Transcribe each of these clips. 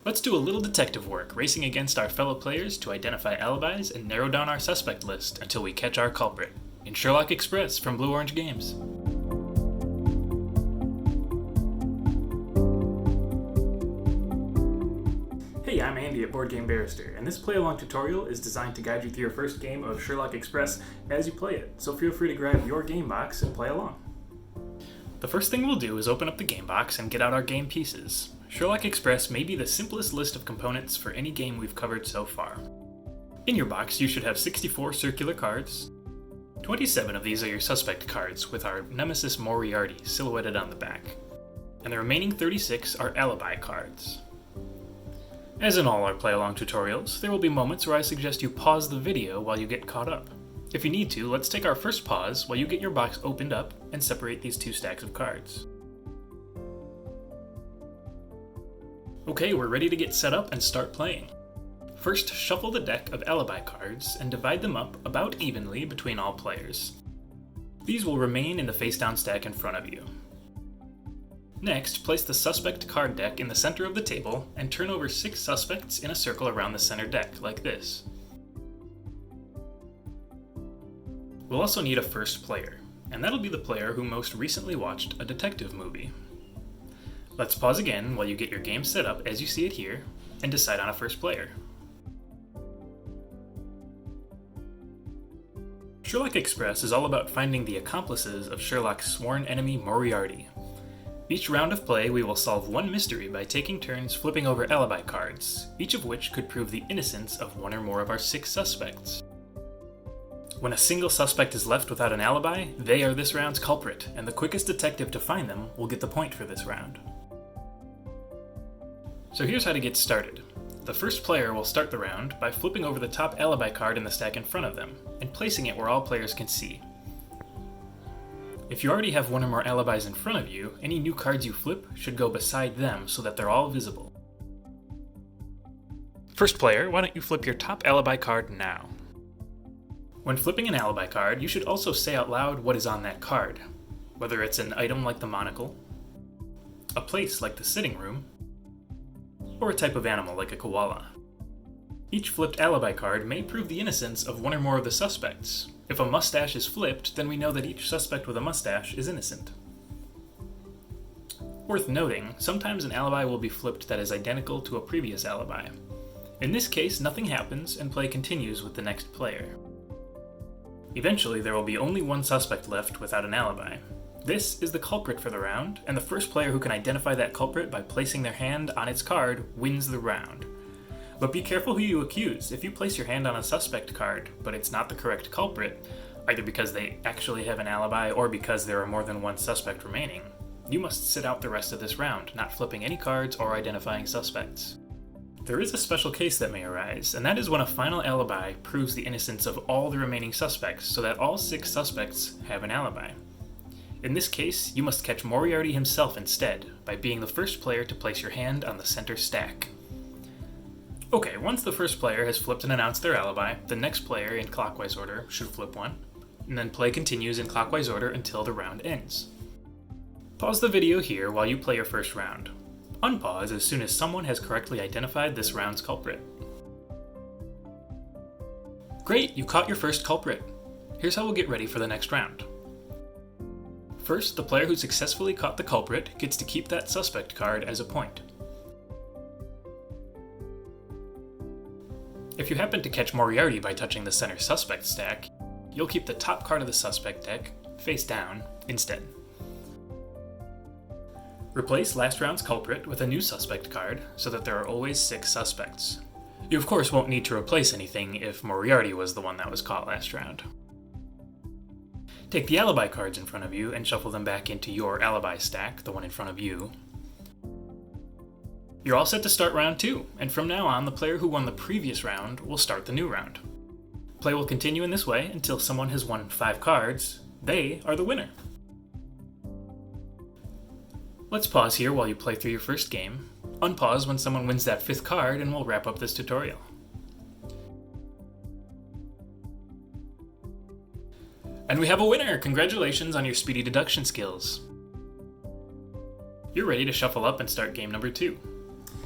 Let's do a little detective work, racing against our fellow players to identify alibis and narrow down our suspect list until we catch our culprit. In Sherlock Express from Blue Orange Games. Hey, I'm Andy at Board Game Barrister, and this play-along tutorial is designed to guide you through your first game of Sherlock Express as you play it, so feel free to grab your game box and play along. The first thing we'll do is open up the game box and get out our game pieces. Sherlock Express may be the simplest list of components for any game we've covered so far. In your box, you should have 64 circular cards. 27 of these are your suspect cards, with our nemesis Moriarty silhouetted on the back. And the remaining 36 are alibi cards. As in all our play-along tutorials, there will be moments where I suggest you pause the video while you get caught up. If you need to, let's take our first pause while you get your box opened up and separate these two stacks of cards. Okay, we're ready to get set up and start playing. First, shuffle the deck of alibi cards and divide them up about evenly between all players. These will remain in the face-down stack in front of you. Next, place the suspect card deck in the center of the table and turn over 6 suspects in a circle around the center deck, like this. We'll also need a first player, and that'll be the player who most recently watched a detective movie. Let's pause again while you get your game set up as you see it here, and decide on a first player. Sherlock Express is all about finding the accomplices of Sherlock's sworn enemy Moriarty. Each round of play, we will solve one mystery by taking turns flipping over alibi cards, each of which could prove the innocence of one or more of our 6 suspects. When a single suspect is left without an alibi, they are this round's culprit, and the quickest detective to find them will get the point for this round. So here's how to get started. The first player will start the round by flipping over the top alibi card in the stack in front of them, and placing it where all players can see. If you already have one or more alibis in front of you, any new cards you flip should go beside them so that they're all visible. First player, why don't you flip your top alibi card now? When flipping an alibi card, you should also say out loud what is on that card, whether it's an item like the monocle, a place like the sitting room, or a type of animal like a koala. Each flipped alibi card may prove the innocence of one or more of the suspects. If a mustache is flipped, then we know that each suspect with a mustache is innocent. Worth noting, sometimes an alibi will be flipped that is identical to a previous alibi. In this case, nothing happens and play continues with the next player. Eventually, there will be only one suspect left without an alibi. This is the culprit for the round, and the first player who can identify that culprit by placing their hand on its card wins the round. But be careful who you accuse. If you place your hand on a suspect card, but it's not the correct culprit, either because they actually have an alibi or because there are more than one suspect remaining, you must sit out the rest of this round, not flipping any cards or identifying suspects. There is a special case that may arise, and that is when a final alibi proves the innocence of all the remaining suspects so that all 6 suspects have an alibi. In this case, you must catch Moriarty himself instead, by being the first player to place your hand on the center stack. Okay, once the first player has flipped and announced their alibi, the next player in clockwise order should flip one, and then play continues in clockwise order until the round ends. Pause the video here while you play your first round. Unpause as soon as someone has correctly identified this round's culprit. Great, you caught your first culprit. Here's how we'll get ready for the next round. First, the player who successfully caught the culprit gets to keep that suspect card as a point. If you happen to catch Moriarty by touching the center suspect stack, you'll keep the top card of the suspect deck, face down, instead. Replace last round's culprit with a new suspect card so that there are always 6 suspects. You of course won't need to replace anything if Moriarty was the one that was caught last round. Take the alibi cards in front of you and shuffle them back into your alibi stack, the one in front of you. You're all set to start round 2, and from now on, the player who won the previous round will start the new round. Play will continue in this way until someone has won 5 cards. They are the winner. Let's pause here while you play through your first game. Unpause when someone wins that 5th card, and we'll wrap up this tutorial. And we have a winner! Congratulations on your speedy deduction skills. You're ready to shuffle up and start game number 2.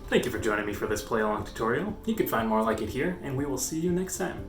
Thank you for joining me for this play-along tutorial. You can find more like it here, and we will see you next time.